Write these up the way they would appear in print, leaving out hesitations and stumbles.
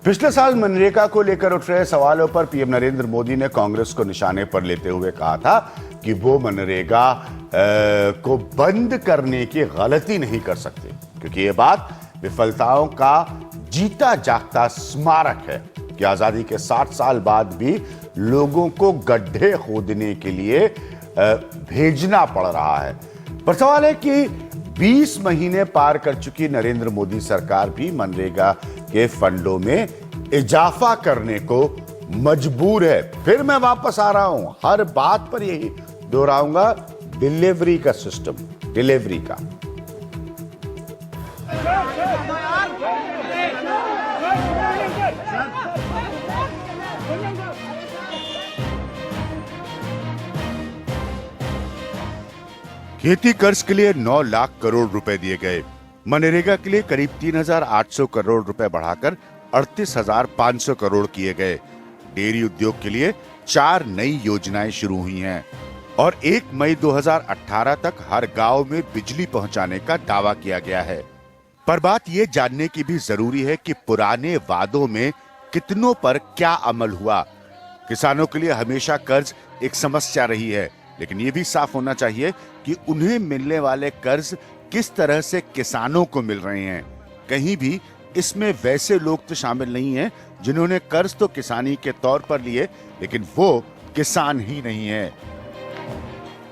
पिछले साल मनरेगा को लेकर उठ रहे सवालों पर पीएम नरेंद्र मोदी ने कांग्रेस को निशाने पर लेते हुए कहा था कि वो मनरेगा को बंद करने की गलती नहीं कर सकते, क्योंकि ये बात विफलताओं का जीता जागता स्मारक है कि आजादी के 60 साल बाद भी लोगों को गड्ढे खोदने के लिए भेजना पड़ रहा है। पर सवाल है कि 20 महीने पार कर चुकी नरेंद्र मोदी सरकार भी मनरेगा के फंडों में इजाफा करने को मजबूर है। फिर मैं वापस आ रहा हूं, हर बात पर यही दोहराऊंगा, डिलीवरी का सिस्टम, डिलीवरी का। खेती कर्ज के लिए 9 लाख करोड़ रुपए दिए गए। मनरेगा के लिए करीब 3,800 करोड़ रुपए बढ़ाकर 38,500 करोड़ किए गए। डेयरी उद्योग के लिए 4 नई योजनाएं शुरू हुई हैं और 1 मई 2018 तक हर गांव में बिजली पहुंचाने का दावा किया गया है। पर बात यह जानने की भी जरूरी है कि पुराने वादों में कितनों पर क्या अमल हुआ। किसानों के लिए हमेशा कर्ज एक समस्या रही है, लेकिन यह भी साफ होना चाहिए कि उन्हें मिलने वाले कर्ज किस तरह से किसानों को मिल रहे हैं। कहीं भी इसमें वैसे लोग तो शामिल नहीं हैं जिन्होंने कर्ज तो किसानी के तौर पर लिए, लेकिन वो किसान ही नहीं है।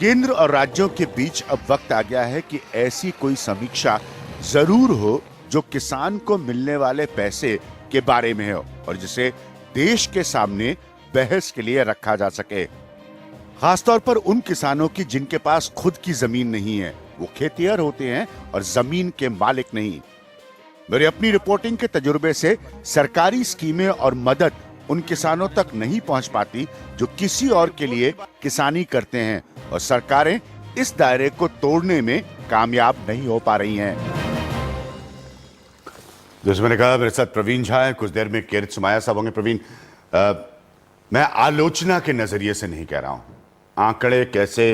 केंद्र और राज्यों के बीच अब वक्त आ गया है कि ऐसी कोई समीक्षा जरूर हो जो किसान को मिलने वाले पैसे के बारे में हो और जिसे देश के सामने बहस के लिए रखा जा सके। खासतौर पर उन किसानों की जिनके पास खुद की जमीन नहीं है, वो खेतिहर होते हैं और जमीन के मालिक नहीं। मेरी अपनी रिपोर्टिंग के तजुर्बे से सरकारी स्कीमें और मदद उन किसानों तक नहीं पहुंच पाती जो किसी और के लिए किसानी करते हैं, और सरकारें इस दायरे को तोड़ने में कामयाब नहीं हो पा रही हैं। जैसे मैंने कहा, मेरे साथ प्रवीण झा है, कुछ देर में किरत सुमाया साहब होंगे। प्रवीण, मैं आलोचना के नजरिए से नहीं कह रहा हूं। आंकड़े कैसे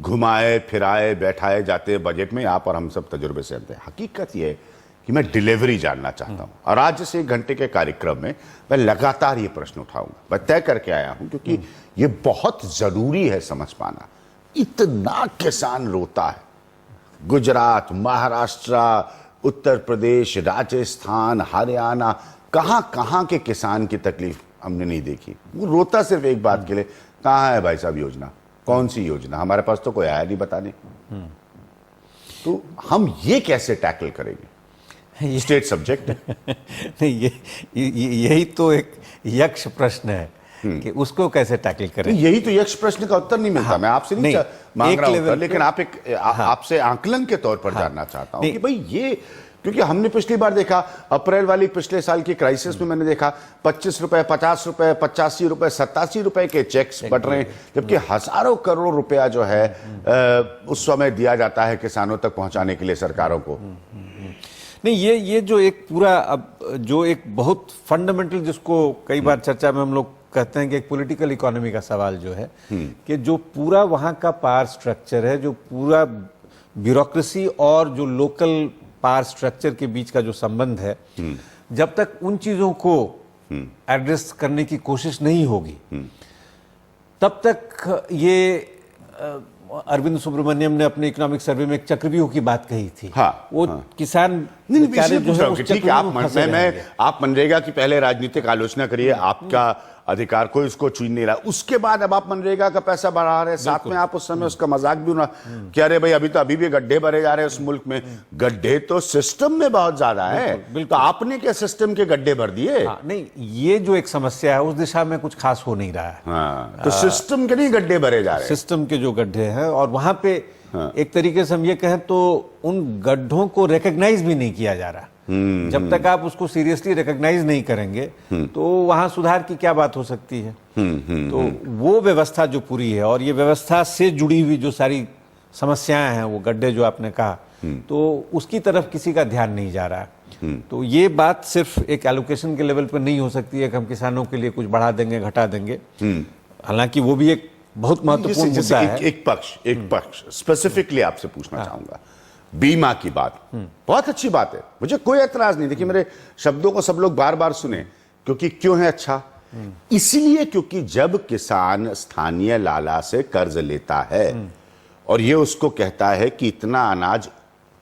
घुमाए फिराए बैठाए जाते हैं बजट में, यहाँ पर हम सब तजुर्बे से जानते हैं। हकीकत यह है कि मैं डिलीवरी जानना चाहता हूं, और आज से 1 घंटे के कार्यक्रम में मैं लगातार ये प्रश्न उठाऊंगा। मैं तय करके आया हूं क्योंकि ये बहुत जरूरी है समझ पाना। इतना किसान रोता है, गुजरात, महाराष्ट्र, उत्तर प्रदेश, राजस्थान, हरियाणा, कहां के किसान की तकलीफ हमने नहीं देखी। वो रोता सिर्फ एक बात के लिए, कहां है भाई साहब योजना, कौन सी योजना, हमारे पास तो कोई आया नहीं बताने। तो हम ये कैसे टैकल करेंगे? स्टेट सब्जेक्ट यही तो एक यक्ष प्रश्न है कि उसको कैसे टैकल करें। यही तो यक्ष प्रश्न का उत्तर नहीं मिलता। मैं आपसे नहीं मांग रहा हूं, लेकिन आपसे आंकलन के तौर पर जानना चाहता हूं कि भाई ये, क्योंकि हमने पिछली बार देखा, अप्रैल वाली पिछले साल की क्राइसिस में मैंने देखा 25 रुपए, 50 रुपए, 85 रुपए, 87 रुपए के चेक्स बढ़ रहे हैं, जबकि हजारों करोड़ रुपया जो है उस समय दिया जाता है किसानों तक पहुंचाने के लिए सरकारों को। नहीं, ये जो एक पूरा, अब जो एक बहुत फंडामेंटल, जिसको कई बार चर्चा में हम लोग कहते हैं कि एक पॉलिटिकल इकोनॉमी का सवाल जो है कि जो पूरा वहां का पावर स्ट्रक्चर है, जो पूरा ब्यूरोक्रेसी और जो लोकल पावर स्ट्रक्चर के बीच का जो संबंध है, जब तक उन चीजों को एड्रेस करने की कोशिश नहीं होगी, तब तक ये अरविंद सुब्रमण्यम ने अपने इकोनॉमिक सर्वे में एक चक्रव्यूह की बात कही थी। वो किसान बेचारे जो है, ठीक है, आप मनरेगा की पहले राजनीतिक आलोचना करिए, आपका अधिकार कोई उसको छीन नहीं रहा। उसके बाद अब आप मनरेगा का पैसा बढ़ा रहे हैं, साथ में आप उस समय उसका मजाक भी उड़ा कि अरे भाई अभी भी गड्ढे भरे जा रहे हैं उस मुल्क में। गड्ढे तो सिस्टम में बहुत ज्यादा है, तो आपने क्या सिस्टम के गड्ढे भर दिए? नहीं, ये जो एक समस्या है उस दिशा में कुछ खास हो नहीं रहा है। तो सिस्टम के नहीं गड्ढे भरे जा रहे हैं, सिस्टम के जो गड्ढे हैं, और वहां पे एक तरीके से हम ये कहें तो उन गड्ढों को रिकॉग्नाइज भी नहीं किया जा रहा। जब तक आप उसको सीरियसली रिकॉग्नाइज नहीं करेंगे तो वहां सुधार की क्या बात हो सकती है। तो वो व्यवस्था जो पूरी है, और ये व्यवस्था से जुड़ी हुई जो सारी समस्याएं हैं, वो गड्ढे जो आपने कहा, तो उसकी तरफ किसी का ध्यान नहीं जा रहा। तो ये बात सिर्फ एक एलोकेशन के लेवल पर नहीं हो सकती है कि हम किसानों के लिए कुछ बढ़ा देंगे, घटा देंगे। हालांकि वो भी एक बहुत महत्वपूर्ण मुद्दा है। एक पक्ष स्पेसिफिकली आपसे पूछना चाहूंगा, बीमा की बात बहुत अच्छी बात है, मुझे कोई एतराज नहीं। देखिए, मेरे शब्दों को सब लोग बार बार सुने क्योंकि क्यों है अच्छा? इसलिए क्योंकि जब किसान स्थानीय लाला से कर्ज लेता है और ये उसको कहता है कि इतना अनाज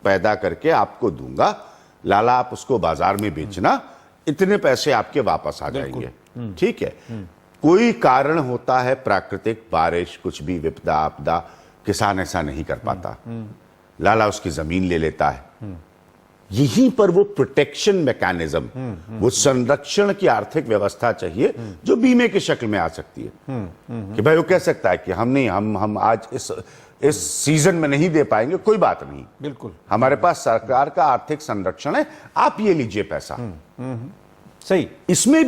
पैदा करके आपको दूंगा, लाला आप उसको बाजार में बेचना, इतने पैसे आपके वापस आ जाएंगे, ठीक है। कोई कारण होता है, प्राकृतिक बारिश, कुछ भी विपदा आपदा, किसान ऐसा नहीं कर पाता, लाला उसकी जमीन ले लेता है। यहीं पर वो प्रोटेक्शन मैकेनिज्म, वो संरक्षण की आर्थिक व्यवस्था चाहिए जो बीमे की शक्ल में आ सकती है कि भाई वो कह सकता है कि हम आज इस सीजन में नहीं दे पाएंगे, कोई बात नहीं, बिल्कुल हमारे पास सरकार का आर्थिक संरक्षण है, आप ये लीजिए पैसा। सही। इसमें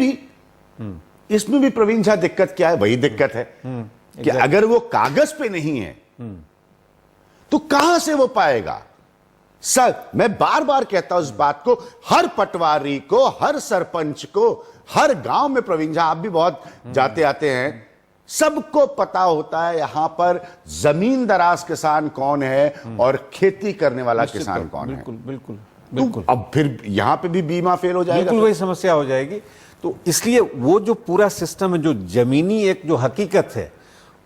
भी प्रवीण झा दिक्कत क्या है? वही दिक्कत है कि अगर वो कागज पे नहीं है तो कहां से वो पाएगा? सर, मैं बार बार कहता हूं इस बात को, हर पटवारी को, हर सरपंच को, हर गांव में, प्रवीण झा आप भी बहुत जाते आते हैं, सबको पता होता है यहां पर जमीन दराज किसान कौन है और खेती करने वाला किसान कौन है। बिल्कुल बिल्कुल बिल्कुल। तो अब फिर यहां पे भी बीमा फेल हो जाएगा, बिल्कुल वही समस्या हो जाएगी। तो इसलिए वो जो पूरा सिस्टम है, जो जमीनी एक जो हकीकत है,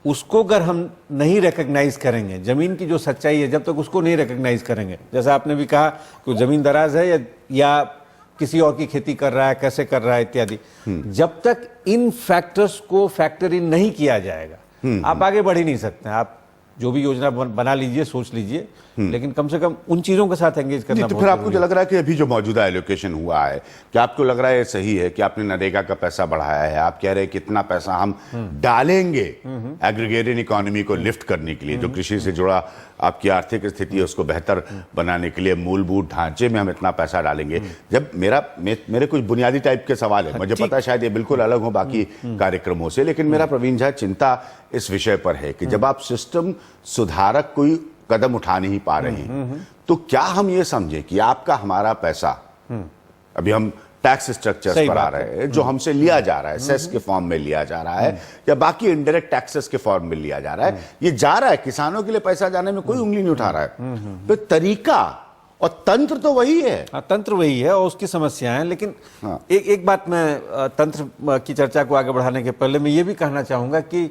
उसको अगर हम नहीं रिकग्नाइज करेंगे, जमीन की जो सच्चाई है, जब तक उसको नहीं रिकग्नाइज करेंगे, जैसा आपने भी कहा कि जमीन दराज है या किसी और की खेती कर रहा है, कैसे कर रहा है इत्यादि, जब तक इन फैक्टर्स को फैक्टर इन नहीं किया जाएगा, आप आगे बढ़ ही नहीं सकते। आप जो भी योजना बना लीजिए, सोच लीजिए, लेकिन कम से कम उन चीजों के साथ एंगेज करना। तो फिर आपको जो लग रहा है कि अभी जो मौजूदा एलोकेशन हुआ है, क्या आपको लग रहा है ये सही है कि आपने नरेगा का पैसा बढ़ाया है, आप कह रहे हैं कितना पैसा हम डालेंगे एग्रीगेटेड इकोनॉमी को लिफ्ट करने के लिए, जो कृषि से जुड़ा आपकी आर्थिक स्थिति है उसको बेहतर बनाने के लिए, मूलभूत ढांचे में हम इतना पैसा डालेंगे। जब मेरे कुछ बुनियादी टाइप के सवाल है, मुझे पता है शायद ये बिल्कुल अलग हो बाकी कार्यक्रमों से, लेकिन मेरा प्रवीण झा चिंता इस विषय पर है कि जब आप सिस्टम सुधारक कोई कदम उठा नहीं पा रहे हैं, तो क्या हम ये समझे कि आपका हमारा पैसा, अभी हम टैक्स स्ट्रक्चर्स पर आ रहे हैं, जो हमसे लिया जा रहा है, सेस के फॉर्म में लिया जा रहा है या बाकी इनडायरेक्ट टैक्सेस के फॉर्म में लिया जा रहा है, ये जा रहा है, किसानों के लिए पैसा जाने में कोई उंगली नहीं उठा रहा है। तो तरीका और तंत्र तो वही है। तंत्र वही है और उसकी समस्या है। लेकिन एक बात मैं तंत्र की चर्चा को आगे बढ़ाने के पहले मैं ये भी कहना चाहूंगा कि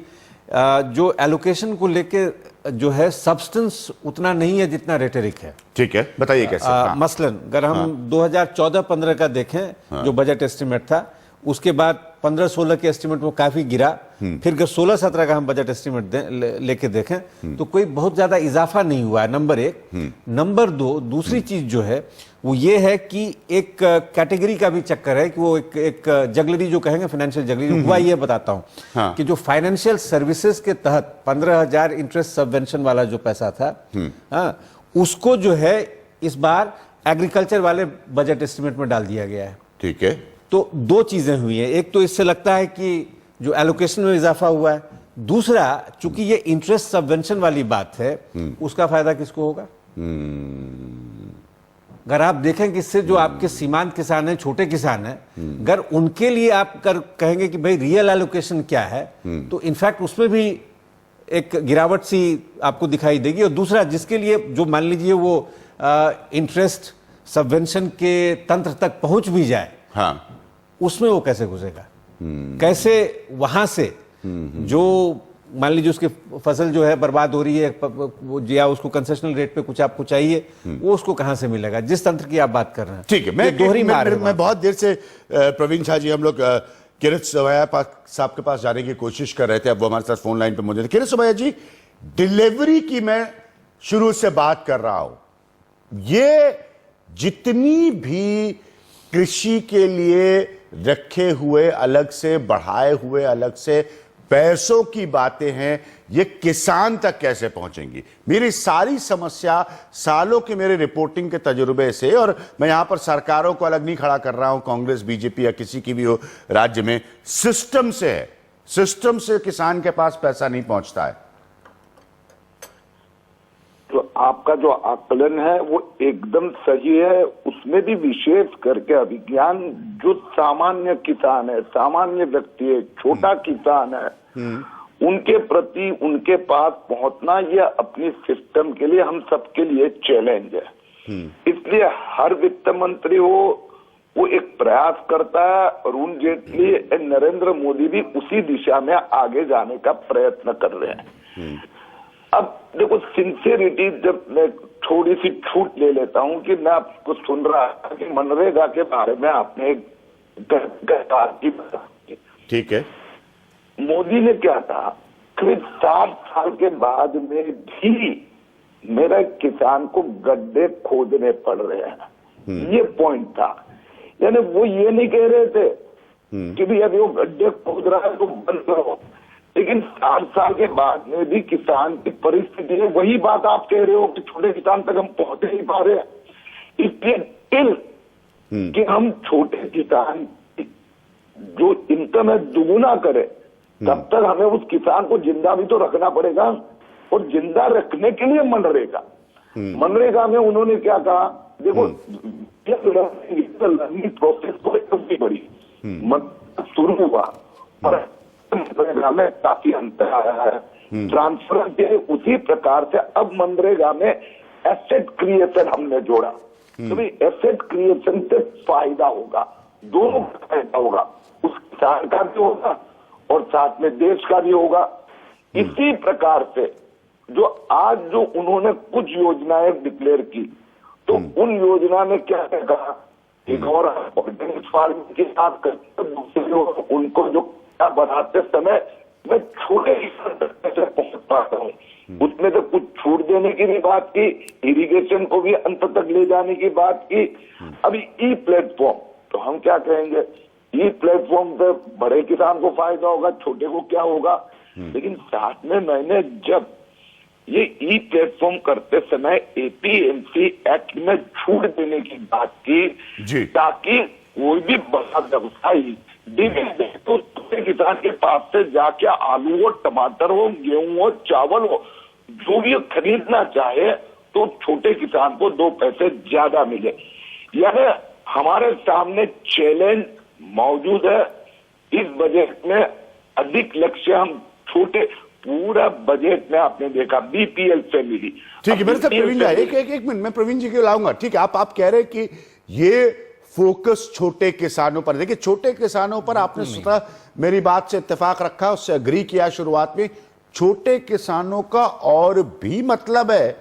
जो एलोकेशन को लेके जो है सब्सटेंस उतना नहीं है जितना रेटरिक है। ठीक है, बताइए कैसे। मसलन अगर हम 2014-15 का देखें, जो बजट एस्टिमेट था, उसके बाद 15-16 के एस्टिमेट वो काफी गिरा, फिर अगर 16-17 का हम बजट एस्टिमेट लेके देखें तो कोई बहुत ज्यादा इजाफा नहीं हुआ है, नंबर एक। नंबर दो, दूसरी चीज जो है वो ये है कि एक कैटेगरी का भी चक्कर है कि वो एक जगलरी जो कहेंगे, फाइनेंशियल जगलरी हुआ। ये बताता हूं कि जो फाइनेंशियल सर्विसेज के तहत 15,000 इंटरेस्ट सबवेंशन वाला जो पैसा था, उसको जो है इस बार एग्रीकल्चर वाले बजट एस्टिमेट में डाल दिया गया है। ठीक है, तो दो चीजें हुई हैं। एक तो इससे लगता है कि जो एलोकेशन में इजाफा हुआ है, दूसरा चूंकि ये इंटरेस्ट सबवेंशन वाली बात है, उसका फायदा किसको होगा? अगर आप देखें कि इससे जो आपके सीमांत किसान हैं, छोटे किसान हैं, अगर उनके लिए आप कहेंगे कि भाई रियल एलोकेशन क्या है, तो इनफैक्ट उसमें भी एक गिरावट सी आपको दिखाई देगी। और दूसरा, जिसके लिए जो मान लीजिए वो इंटरेस्ट सबवेंशन के तंत्र तक पहुंच भी जाए, उसमें वो कैसे घुसेगा? कैसे वहां से जो मान लीजिए उसकी फसल जो है बर्बाद हो रही है या उसको कंसेशनल रेट पे कुछ आपको चाहिए, वो उसको कहां से मिलेगा? जिस तंत्र की आप बात कर रहे हैं। ठीक है, मैं बहुत देर से प्रवीण झा जी, हम लोग किरत सोमैया साहब के पास जाने की कोशिश कर रहे थे, अब वो हमारे साथ फोन लाइन पे मौजूद है। किरत सोमैया जी, डिलीवरी की मैं शुरू से बात कर रहा हूं, ये जितनी भी कृषि के लिए रखे हुए अलग से, बढ़ाए हुए अलग से पैसों की बातें हैं, ये किसान तक कैसे पहुंचेंगी? मेरी सारी समस्या सालों के मेरे रिपोर्टिंग के तजुर्बे से, और मैं यहां पर सरकारों को अलग नहीं खड़ा कर रहा हूं, कांग्रेस बीजेपी या किसी की भी हो राज्य में, सिस्टम से है। सिस्टम से किसान के पास पैसा नहीं पहुंचता है। तो आपका जो आकलन है वो एकदम सही है। उसमें भी विशेष करके अभिज्ञान जो सामान्य किसान है, सामान्य व्यक्ति है, छोटा किसान है, उनके प्रति उनके पास पहुंचना ये अपनी सिस्टम के लिए, हम सबके लिए चैलेंज है। इसलिए हर वित्त मंत्री हो, वो एक प्रयास करता है। अरुण जेटली और नरेंद्र मोदी भी उसी दिशा में आगे जाने का प्रयत्न कर रहे हैं। अब देखो, सिंसियरिटी, जब मैं थोड़ी सी छूट ले लेता हूं कि मैं आपको सुन रहा था कि मनरेगा के बारे में आपने ठीक है, मोदी ने क्या कहा, करीब 60 साल के बाद में भी मेरा किसान को गड्ढे खोदने पड़ रहे हैं, ये पॉइंट था। यानी वो ये नहीं कह रहे थे कि भी अभी वो गड्ढे खोद रहा है तो बंद करो, लेकिन 60 साल के बाद में भी किसान की परिस्थिति है। वही बात आप कह रहे हो कि छोटे किसान तक हम पहुंच नहीं पा रहे हैं। इसलिए टिल कि हम छोटे किसान जो इनकम है दुगुना करे, तब तक हमें उस किसान को जिंदा भी तो रखना पड़ेगा। और जिंदा रखने के लिए मनरेगा में उन्होंने क्या कहा, देखो लर्निंग प्रोसेस तो काफी बड़ी शुरू हुआ और मनरेगा में काफी अंतर आया है। ट्रांसफर के उसी प्रकार से अब मनरेगा में एसेट क्रिएशन हमने जोड़ा, तो भी एसेट क्रिएशन से फायदा होगा, दोनों का फायदा होगा, उस किसान का भी होगा और साथ में देश का भी होगा। इसी प्रकार से जो आज जो उन्होंने कुछ योजनाएं डिक्लेयर की, तो उन योजना में क्या कहा, एक और ऑर्गेनिक फार्मिंग के साथ दूसरे उनको जो बढ़ाते समय मैं छोटे किसान तक कैसे पहुंच पाता हूँ, उसमें तो कुछ छूट देने की भी बात की, इरिगेशन को भी अंत तक ले जाने की बात की। अभी ई प्लेटफॉर्म, तो हम क्या कहेंगे, ई प्लेटफॉर्म पे बड़े किसान को फायदा होगा, छोटे को क्या होगा। लेकिन साथ में मैंने जब ये ई प्लेटफॉर्म करते समय एपीएमसी एक्ट में छूट देने की बात की, ताकि कोई भी बड़ा व्यवसायी तो छोटे किसान के पास से जाके आलू हो, टमाटर हो, गेहूं हो, चावल हो, जो भी खरीदना चाहे तो छोटे किसान को 2 पैसे ज्यादा मिले। यानी हमारे सामने चैलेंज मौजूद है। इस बजट में अधिक लक्ष्य हम छोटे, पूरा बजट में आपने देखा बीपीएल से मिली। ठीक है, मेरे साथ प्रवीण जी, एक मिनट मैं प्रवीण जी को लाऊंगा। ठीक है, आप कह रहे हैं कि ये फोकस छोटे किसानों पर, देखिए छोटे किसानों पर आपने स्वतः मेरी बात से इत्तेफाक रखा, उससे अग्री किया शुरुआत में। छोटे किसानों का और भी मतलब है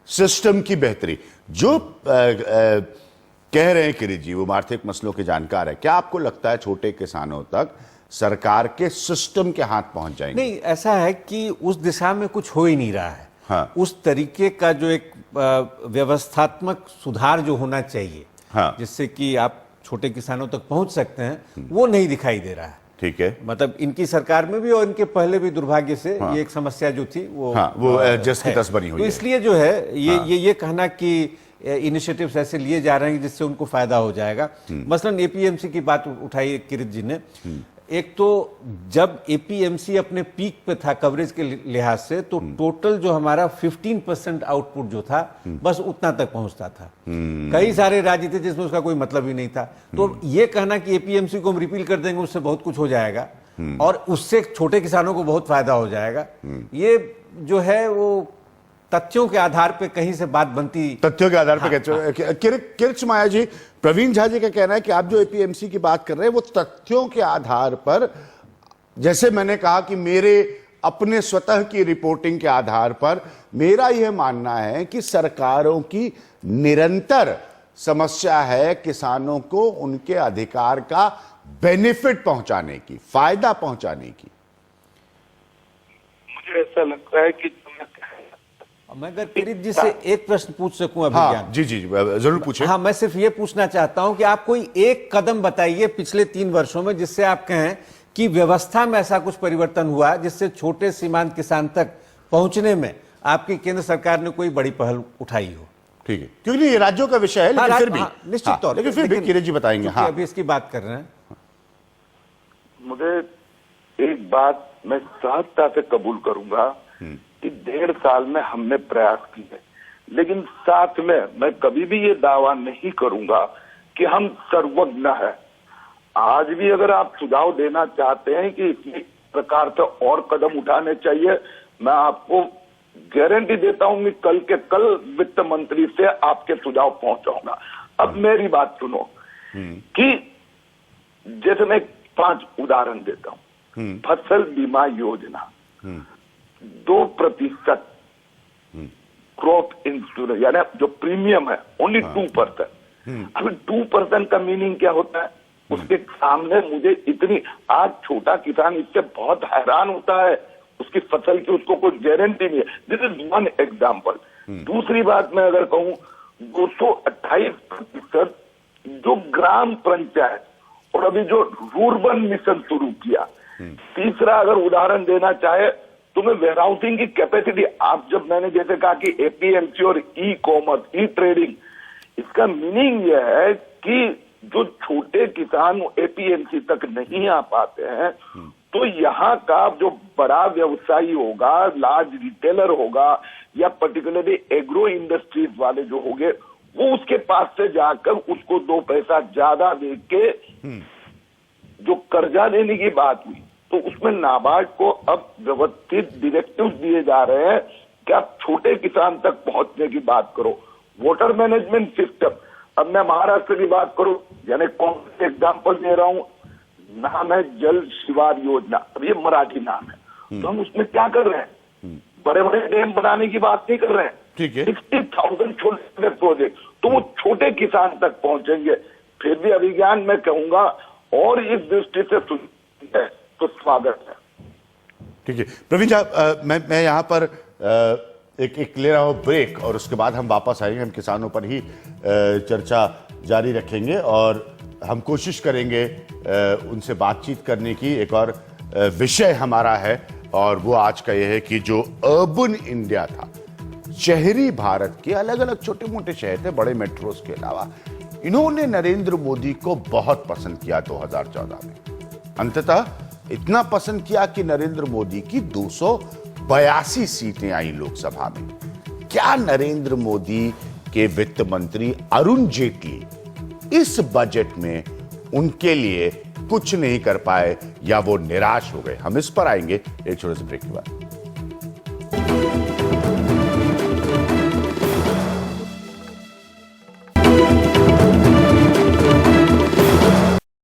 सिस्टम की बेहतरी। जो कह रहे हैं किरीट जी, वो आर्थिक मसलों के जानकार है, क्या आपको लगता है छोटे किसानों तक सरकार के सिस्टम के हाथ पहुंच जाएंगे? नहीं, ऐसा है कि उस दिशा में कुछ हो ही नहीं रहा है। हाँ। उस तरीके का जो एक व्यवस्थात्मक सुधार जो होना चाहिए, हाँ, जिससे कि आप छोटे किसानों तक पहुंच सकते हैं, वो नहीं दिखाई दे रहा है। ठीक है, मतलब इनकी सरकार में भी और इनके पहले भी दुर्भाग्य से ये एक समस्या जो थी वो जस की तस बनी हुई तो है। इसलिए जो है ये कहना कि इनिशिएटिव्स ऐसे लिए जा रहे हैं जिससे उनको फायदा हो जाएगा। मसलन एपीएमसी की बात उठाई किरीट जी ने। एक तो जब एपीएमसी अपने पीक पे था कवरेज के लिहाज से, तो टोटल जो हमारा 15% आउटपुट जो था बस उतना तक पहुंचता था। कई सारे राज्य थे जिसमें उसका कोई मतलब ही नहीं था। तो ये कहना कि एपीएमसी को हम रिपील कर देंगे उससे बहुत कुछ हो जाएगा और उससे छोटे किसानों को बहुत फायदा हो जाएगा, ये जो है वो तथ्यों के आधार पे कहीं से बात बनती, तथ्यों के आधार पे किरीट माया जी, प्रवीण झा जी का कहना है कि आप जो एपीएमसी की बात कर रहे हैं वो तथ्यों के आधार पर, जैसे मैंने कहा कि मेरे अपने स्वतः की रिपोर्टिंग के आधार पर मेरा यह मानना है कि सरकारों की निरंतर समस्या है किसानों को उनके अधिकार का बेनिफिट पहुंचाने की, फायदा पहुंचाने की। मुझे ऐसा लगता है कि मैं अगर किरीट जी से एक प्रश्न पूछ सकूं अभी। हाँ, जी जरूर पूछें। हाँ, मैं सिर्फ ये पूछना चाहता हूं कि आप कोई एक कदम बताइए पिछले 3 वर्षों में जिससे आप कहें कि व्यवस्था में ऐसा कुछ परिवर्तन हुआ जिससे छोटे सीमांत किसान तक पहुंचने में आपकी केंद्र सरकार ने कोई बड़ी पहल उठाई हो। ठीक है, क्योंकि ये राज्यों का विषय है, लेकिन फिर भी निश्चित तौर लेकिन फिर भी किरीट जी बताएंगे। हाँ, अभी इसकी बात कर रहे हैं। मुझे एक बात मैं सहजता से कबूल करूंगा कि 1.5 साल में हमने प्रयास किए, लेकिन साथ में मैं कभी भी ये दावा नहीं करूंगा कि हम सर्वज्ञ हैं। आज भी अगर आप सुझाव देना चाहते हैं कि इसी प्रकार से और कदम उठाने चाहिए, मैं आपको गारंटी देता हूं कि कल के कल वित्त मंत्री से आपके सुझाव पहुंचाऊंगा। अब मेरी बात सुनो, कि जैसे मैं 5 उदाहरण देता हूं। फसल बीमा योजना 2% क्रॉप इंश्योरेंस, यानी जो प्रीमियम है ओनली 2%। अभी 2% का मीनिंग क्या होता है? उसके सामने मुझे इतनी, आज छोटा किसान इससे बहुत हैरान होता है, उसकी फसल की उसको कोई गारंटी नहीं है। This is one example. दूसरी बात मैं अगर कहूं, 228% जो ग्राम पंचायत और अभी जो रूरबन मिशन शुरू किया। तीसरा अगर उदाहरण देना चाहे तो मैं वेयरहाउसिंग की कैपेसिटी, आप जब मैंने जैसे कहा कि एपीएमसी और ई कॉमर्स, ई ट्रेडिंग, इसका मीनिंग यह है कि जो छोटे किसान एपीएमसी तक नहीं आ पाते हैं, तो यहाँ का जो बड़ा व्यवसायी होगा, लार्ज रिटेलर होगा, या पर्टिकुलरली एग्रो इंडस्ट्रीज वाले जो होंगे, वो उसके पास से जाकर उसको 2 पैसा ज्यादा दे के जो कर्जा देने की बात हुई, तो उसमें नाबार्ड को अब व्यवस्थित डायरेक्टिव दिए जा रहे हैं कि आप छोटे किसान तक पहुंचने की बात करो। वाटर मैनेजमेंट सिस्टम, अब मैं महाराष्ट्र की बात करूं, यानी कौन से एग्जाम्पल दे रहा हूं, नाम है जल शिवार योजना, अब ये मराठी नाम है। तो हम उसमें क्या कर रहे हैं? बड़े बड़े डैम बनाने की बात नहीं कर रहे हैं, ठीक है, 60,000 छोटे प्रोजेक्ट, तो वो छोटे किसान तक पहुंचेंगे। फिर भी अभिज्ञान मैं कहूंगा, और इस दृष्टि से है तो स्वागत है। ठीक है प्रवीण साहब, मैं यहाँ पर एक ले रहा हूँ ब्रेक, और उसके बाद हम वापस आएंगे। हम किसानों पर ही चर्चा जारी रखेंगे और हम कोशिश करेंगे उनसे बातचीत करने की। एक और विषय हमारा है, और वो आज का यह है कि जो अर्बन इंडिया था, शहरी भारत के अलग अलग छोटे मोटे शहर थे, बड़े मेट्रोस के अलावा, इन्होंने नरेंद्र मोदी को बहुत पसंद किया 2014 में। अंततः इतना पसंद किया कि नरेंद्र मोदी की 282 सीटें आई लोकसभा में। क्या नरेंद्र मोदी के वित्त मंत्री अरुण जेटली इस बजट में उनके लिए कुछ नहीं कर पाए, या वो निराश हो गए? हम इस पर आएंगे एक छोटे से ब्रेक के बाद।